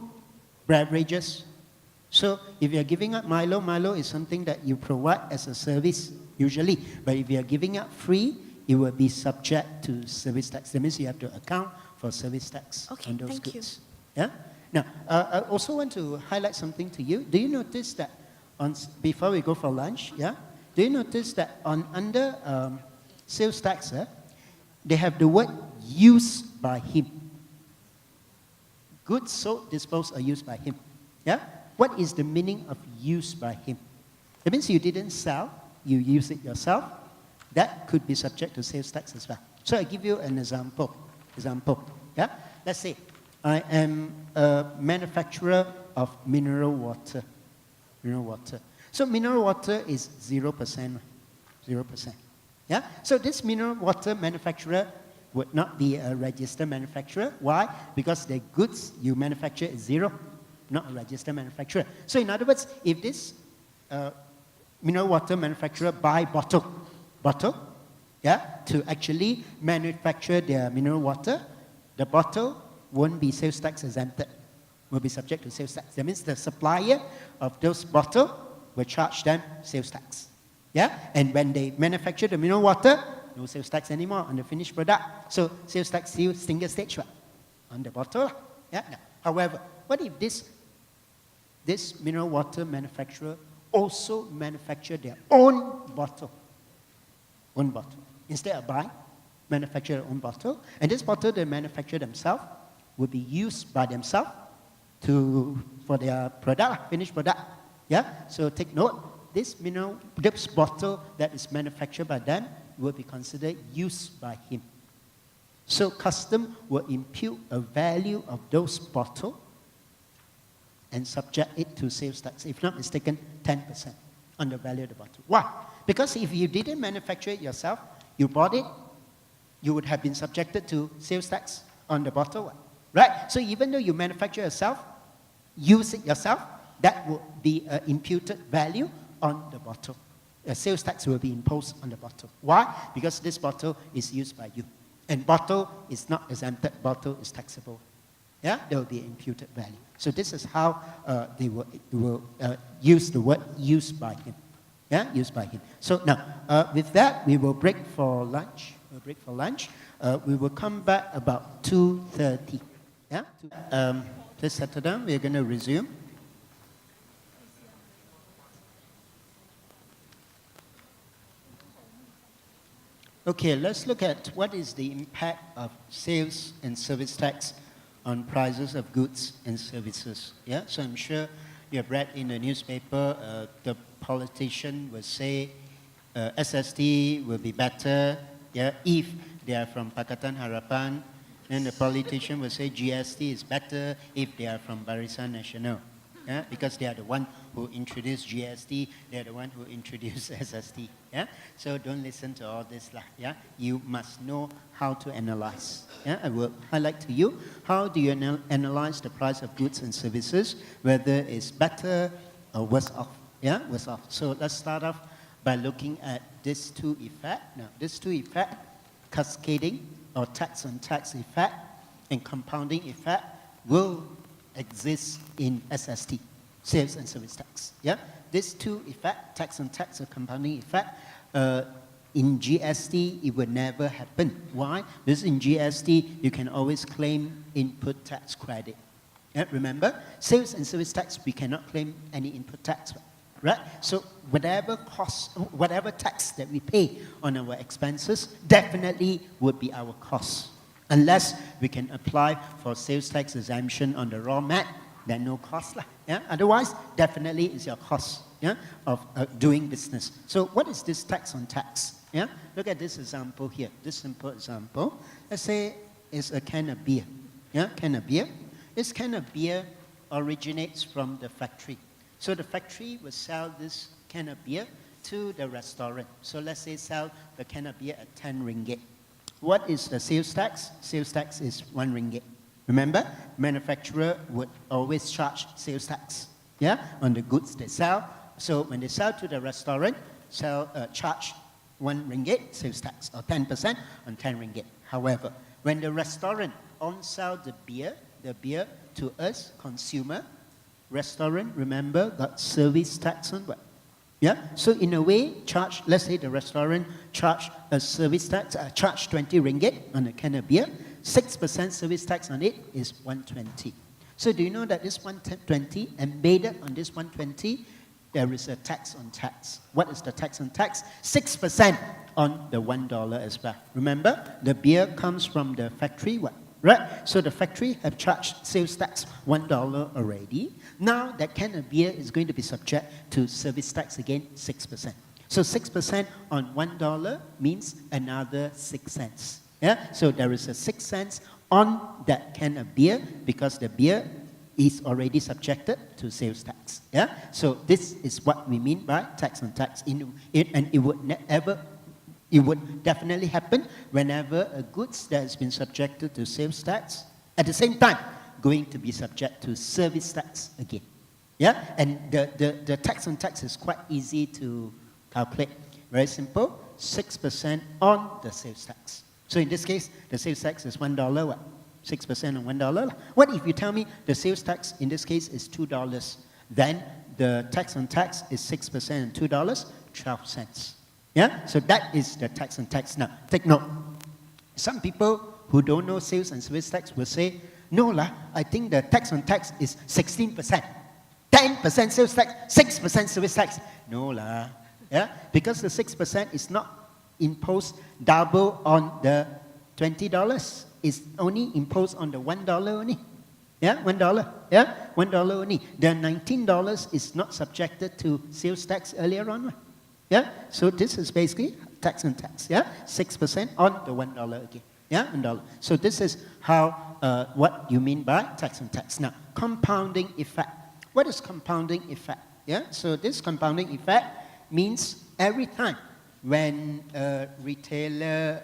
beverages. So if you're giving up Milo, Milo is something that you provide as a service usually. But if you're giving up free, it will be subject to service tax. That means you have to account for service tax on those thank goods. Yeah? Now, I also want to highlight something to you. Do you notice that before we go for lunch, yeah? Do you notice that under sales tax, they have the word used by him. Goods sold, disposed, or used by him. Yeah? What is the meaning of used by him? That means you didn't sell, you use it yourself. That could be subject to sales tax as well. So I give you an example. Yeah? Let's say I am a manufacturer of mineral water. So mineral water is 0%. 0%. Yeah? So this mineral water manufacturer would not be a registered manufacturer. Why? Because the goods you manufacture is zero, not a registered manufacturer. So in other words, if this mineral water manufacturer buy bottle, yeah, to actually manufacture their mineral water, the bottle won't be sales tax exempted, will be subject to sales tax. That means the supplier of those bottles will charge them sales tax. Yeah? And when they manufacture the mineral water, no sales tax anymore on the finished product. So sales tax still single stage on the bottle. Yeah? Now, however, what if this mineral water manufacturer also manufacture their own bottle? Instead of buying, manufacture their own bottle. And this bottle they manufacture themselves will be used by themselves for their product, finished product. Yeah? So take note. This bottle that is manufactured by them will be considered used by him. So custom will impute a value of those bottles and subject it to sales tax. If not mistaken, 10% on the value of the bottle. Why? Because if you didn't manufacture it yourself, you bought it, you would have been subjected to sales tax on the bottle, right? So even though you manufacture yourself, use it yourself, that would be an imputed value on the bottle. A sales tax will be imposed on the bottle. Why? Because this bottle is used by you. And bottle is not exempted, bottle is taxable. Yeah, there will be an imputed value. So this is how they will use the word used by him. Yeah, used by him. So now, with that, we will break for lunch. We will come back about 2:30. Yeah? Please settle down. We're going to resume. Okay, let's look at what is the impact of sales and service tax on prices of goods and services. Yeah, so I'm sure you have read in the newspaper, the politician will say SST will be better, yeah, if they are from Pakatan Harapan. Then the politician will say GST is better if they are from Barisan Nasional. Yeah, because they are the one who introduced GST, they are the one who introduced SST. Yeah, so don't listen to all this lah. Yeah, you must know how to analyze. Yeah, I will highlight to you how do you analyze the price of goods and services, whether it's better or worse off. Yeah, worse off. So let's start off by looking at these two effects. Now, these two effects, cascading or tax on tax effect and compounding effect, will exist in SST, sales and service tax. Yeah, these two effects, tax on tax or compounding effect, in GST it would never happen. Why? Because in GST you can always claim input tax credit. Yeah, remember, sales and service tax we cannot claim any input tax, right? So whatever cost, whatever tax that we pay on our expenses definitely would be our cost. Unless we can apply for sales tax exemption on the raw mat, then no cost. Yeah? Otherwise, definitely it's your cost, yeah, of doing business. So what is this tax on tax? Yeah? Look at this example here, this simple example. Let's say it's a can of beer. Yeah, can of beer. This can of beer originates from the factory. So the factory will sell this can of beer to the restaurant. So let's say sell the can of beer at 10 ringgit. What is the sales tax? Sales tax is 1 ringgit. Remember, manufacturer would always charge sales tax, yeah, on the goods they sell. So when they sell to the restaurant, charge 1 ringgit sales tax, or 10% on 10 ringgit. However, when the restaurant on-sell the beer to us, consumer, restaurant, remember, got service tax on what? Yeah, so in a way, let's say the restaurant charge a service tax, charge 20 ringgit on a can of beer, 6% service tax on it is 120. So do you know that this 120, embedded on this 120, there is a tax on tax. What is the tax on tax? 6% on the $1 as well. Remember, the beer comes from the factory, what? Right? So the factory have charged sales tax $1 already. Now that can of beer is going to be subject to service tax again, 6%. So 6% on $1 means another 6 cents. Yeah? So there is a 6 cents on that can of beer because the beer is already subjected to sales tax. Yeah? So this is what we mean by tax on tax. And it would definitely happen whenever a goods that has been subjected to sales tax, at the same time, going to be subject to service tax again. Yeah? And the tax on tax is quite easy to calculate. Very simple, 6% on the sales tax. So in this case, the sales tax is $1, what? 6% on $1. What if you tell me the sales tax in this case is $2? Then the tax on tax is 6% on $2, 12 cents. Yeah, so that is the tax on tax. Now, take note. Some people who don't know sales and service tax will say, no lah, I think the tax on tax is 16%. 10% sales tax, 6% service tax. No lah, yeah, because the 6% is not imposed double on the $20. It's only imposed on the $1 only. Yeah, $1. Yeah, $1 only. The $19 is not subjected to sales tax earlier on. Yeah, so this is basically tax on tax. Yeah, 6% on the $1 again. Yeah, $1. So this is how what you mean by tax on tax. Now, compounding effect. What is compounding effect? Yeah, so this compounding effect means every time when a retailer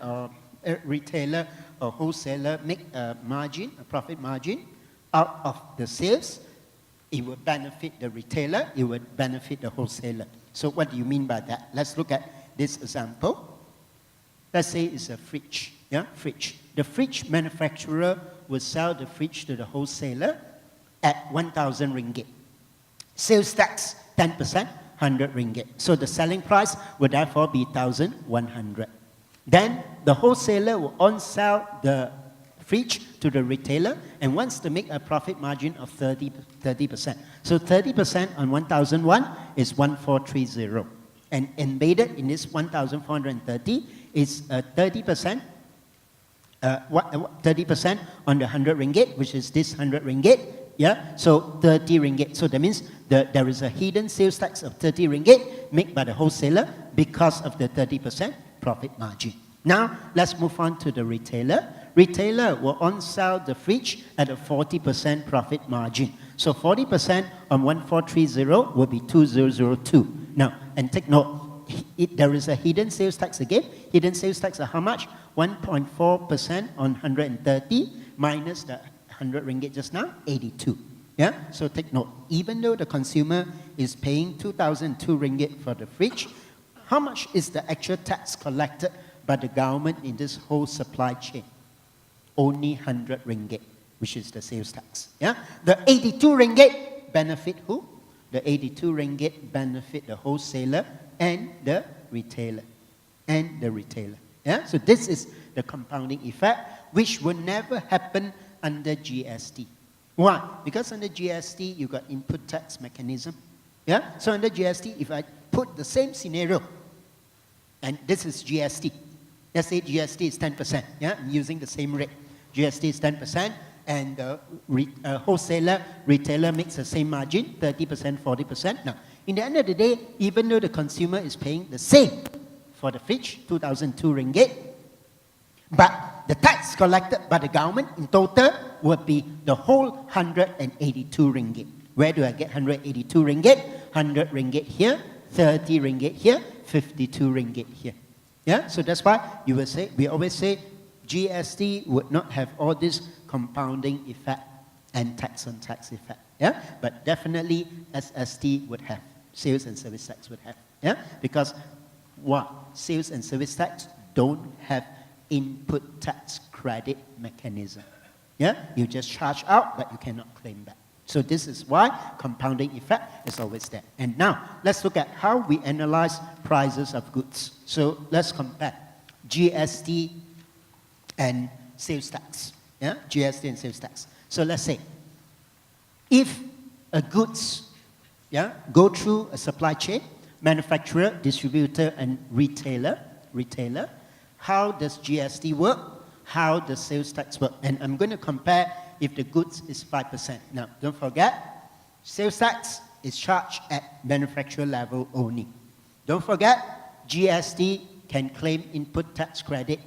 or wholesaler make a margin, a profit margin out of the sales, it will benefit the retailer, it will benefit the wholesaler. So what do you mean by that? Let's look at this example. Let's say it's a fridge. Yeah, fridge. The fridge manufacturer will sell the fridge to the wholesaler at 1,000 ringgit. Sales tax 10%, 100 ringgit. So the selling price would therefore be 1,100. Then the wholesaler will on-sell the fridge to the retailer and wants to make a profit margin of 30%. So 30% on 1,001 is 1,430. And embedded in this 1,430 is 30%, 30% on the 100 ringgit, which is this 100 ringgit. Yeah, so 30 ringgit. So that means there is a hidden sales tax of 30 ringgit made by the wholesaler because of the 30% profit margin. Now, let's move on to the retailer. Retailer will on-sell the fridge at a 40% profit margin. So 40% on 1,430 will be 2,002. Now, and take note, there is a hidden sales tax again. Hidden sales tax are how much? 1.4% on 130 minus the 100 ringgit just now, 82. Yeah? So take note, even though the consumer is paying 2,002 ringgit for the fridge, how much is the actual tax collected by the government in this whole supply chain? Only 100 ringgit, which is the sales tax. Yeah? The 82 ringgit benefit who? The 82 ringgit benefit the wholesaler and the retailer. Yeah? So this is the compounding effect, which will never happen under GST. Why? Because under GST, you got input tax mechanism. Yeah? So under GST, if I put the same scenario, and this is GST. Let's say GST is 10%. Yeah? I'm using the same rate. GST is 10%, and the wholesaler, retailer makes the same margin, 30%, 40%. Now, in the end of the day, even though the consumer is paying the same for the fridge, 2,002 ringgit, but the tax collected by the government in total would be the whole 182 ringgit. Where do I get 182 ringgit? 100 ringgit here, 30 ringgit here, 52 ringgit here. Yeah, so that's why you will say, we always say GST would not have all this compounding effect and tax on tax effect. Yeah, but definitely SST would have, sales and service tax would have. Yeah, because what? Sales and service tax don't have input tax credit mechanism. Yeah, you just charge out, but you cannot claim back. So this is why compounding effect is always there. And now, let's look at how we analyze prices of goods. So let's compare GST and sales tax. Yeah, GST and sales tax. So let's say, if a goods go through a supply chain, manufacturer, distributor, and retailer, how does GST work? How does sales tax work? And I'm going to compare if the goods is 5%. Now, don't forget, sales tax is charged at manufacturer level only. Don't forget, GST can claim input tax credit.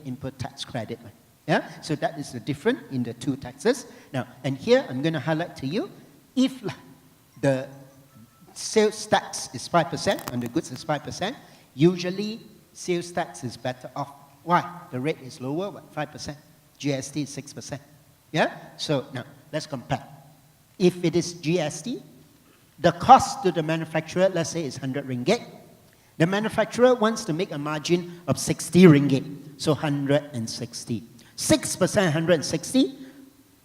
Yeah? So that is the difference in the two taxes. Now, and here I'm going to highlight to you, if the sales tax is 5% and the goods is 5%, usually sales tax is better off. Why? The rate is lower, what, 5%. GST is 6%. Yeah? So now, let's compare. If it is GST, the cost to the manufacturer, let's say, is 100 ringgit. The manufacturer wants to make a margin of 60 ringgit, so 160. 6%, 160,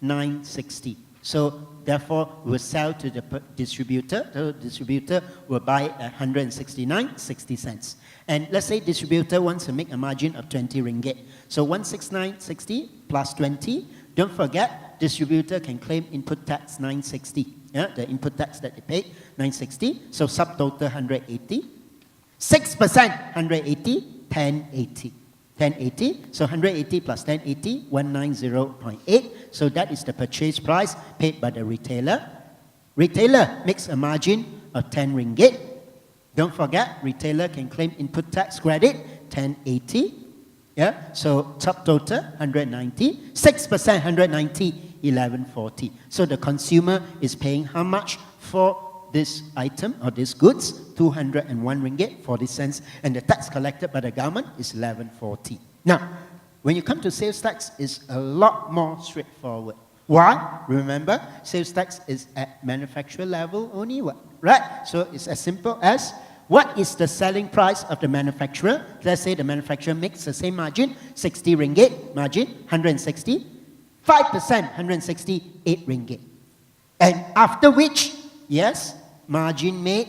960. So therefore, we'll sell to the distributor. The distributor will buy at 169.60 cents. And let's say distributor wants to make a margin of 20 ringgit. So 169.60 plus 20. Don't forget, distributor can claim input tax 960. Yeah, the input tax that they paid, 960. So subtotal 180. 6%, 180, 1080. 1080, so 180 plus 1080, 190.8. So that is the purchase price paid by the retailer. Retailer makes a margin of 10 ringgit. Don't forget, retailer can claim input tax credit, 1080. Yeah, so subtotal, 190. 6%, 190, 1140. So the consumer is paying how much for this item or these goods? 201 ringgit, 40 cents. And the tax collected by the government is 1140. Now, when you come to sales tax, it's a lot more straightforward. Why? Remember, sales tax is at manufacturer level only, right? So it's as simple as, what is the selling price of the manufacturer? Let's say the manufacturer makes the same margin, 60 ringgit, margin, 160. 5%, 168 ringgit. And after which, yes, margin made,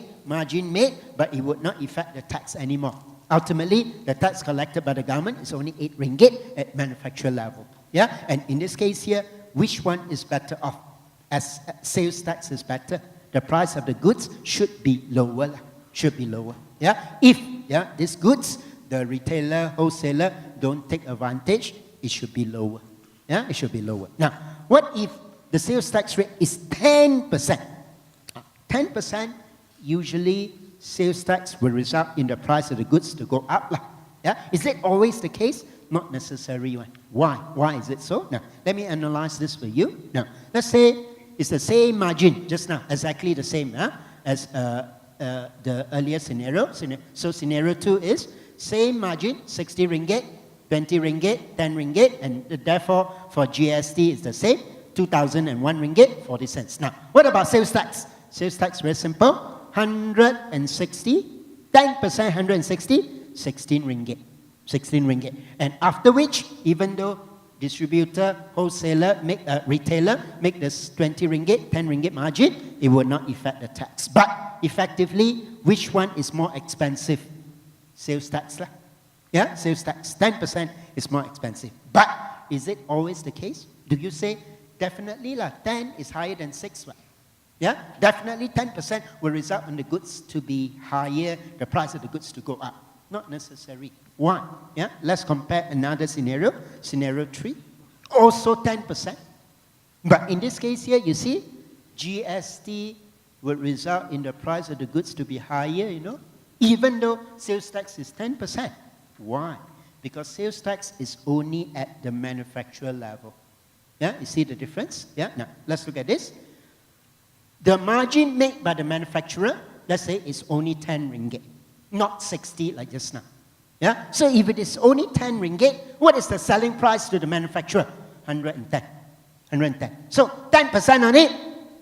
but it would not affect the tax anymore. Ultimately, the tax collected by the government is only 8 ringgit at manufacturer level. Yeah? And in this case here, which one is better off? As sales tax is better, the price of the goods should be lower. Yeah? If these goods, the retailer, wholesaler don't take advantage, it should be lower. Yeah? It should be lower. Now, what if the sales tax rate is 10%? 10%, usually sales tax will result in the price of the goods to go up. Yeah? Is it always the case? Not necessary. Why? Why is it so? Now, let me analyze this for you. Now, let's say it's the same margin just now, exactly the same as the earlier scenario. So scenario 2 is same margin, 60 ringgit, 20 ringgit, 10 ringgit, and therefore for GST it's the same, 2001 ringgit, 40 cents. Now, what about sales tax? Sales tax, very simple, 160, 10%, 160, 16 ringgit. 16 ringgit. And after which, even though distributor, wholesaler, retailer make this 20 ringgit, 10 ringgit margin, it will not affect the tax. But effectively, which one is more expensive? Sales tax. Yeah, sales tax. 10% is more expensive. But is it always the case? Do you say, definitely 10 is higher than 6? Yeah, definitely 10% will result in the goods to be higher, the price of the goods to go up. Not necessary. Why? Yeah, let's compare another scenario, scenario 3. Also 10%. But in this case here, you see, GST will result in the price of the goods to be higher, even though sales tax is 10%. Why? Because sales tax is only at the manufacturer level. Yeah, you see the difference? Yeah, now let's look at this. The margin made by the manufacturer, let's say, is only 10 ringgit, not 60 like just now. Yeah, so if it is only 10 ringgit, what is the selling price to the manufacturer? 110. 110. So 10% on it,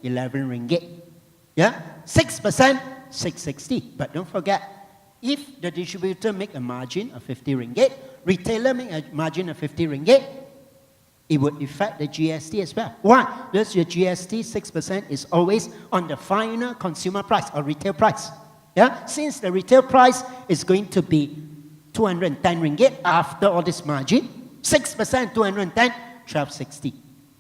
11 ringgit. Yeah, 6%, 660. But don't forget, if the distributor make a margin of 50 ringgit, retailer make a margin of 50 ringgit, it would affect the GST as well. Why? Because your GST 6% is always on the final consumer price or retail price. Yeah? Since the retail price is going to be 210 ringgit after all this margin, 6%, 210, 1260.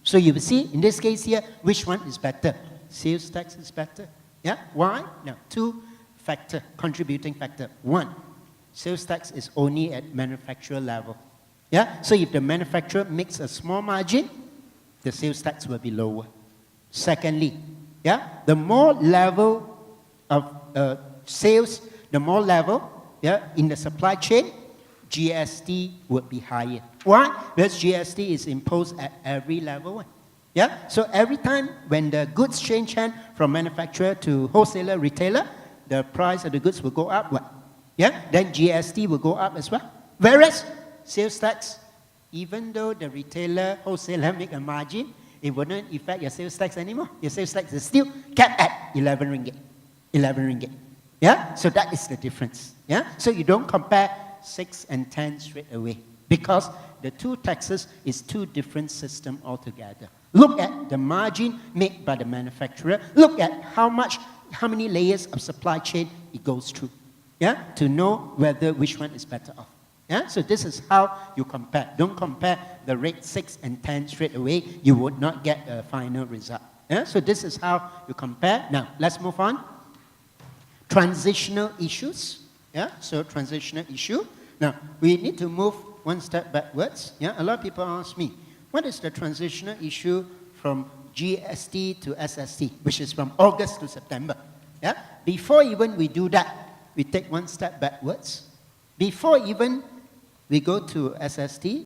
So you will see, in this case here, which one is better? Sales tax is better. Yeah? Why? Now, two factor, contributing factor. One, sales tax is only at manufacturer level. Yeah? So if the manufacturer makes a small margin, the sales tax will be lower. Secondly, yeah, the more level of sales, the more level, yeah, in the supply chain, GST would be higher. Why? Because GST is imposed at every level. Yeah? So every time when the goods change hand from manufacturer to wholesaler, retailer, the price of the goods will go up. What? Yeah? Then GST will go up as well. Whereas sales tax, even though the retailer, wholesaler make a margin, it wouldn't affect your sales tax anymore. Your sales tax is still capped at 11 ringgit. 11 ringgit. Yeah? So that is the difference. Yeah? So you don't compare 6 and 10 straight away, because the two taxes is two different systems altogether. Look at the margin made by the manufacturer. Look at how many layers of supply chain it goes through. Yeah? To know whether which one is better off. Yeah? So this is how you compare. Don't compare the rate 6 and 10 straight away. You would not get a final result. Yeah? So this is how you compare. Now, let's move on. Transitional issues. Yeah? So transitional issue. Now, we need to move one step backwards. Yeah? A lot of people ask me, what is the transitional issue from GST to SST, which is from August to September? Yeah? Before even we do that, we take one step backwards. Before even we go to SST,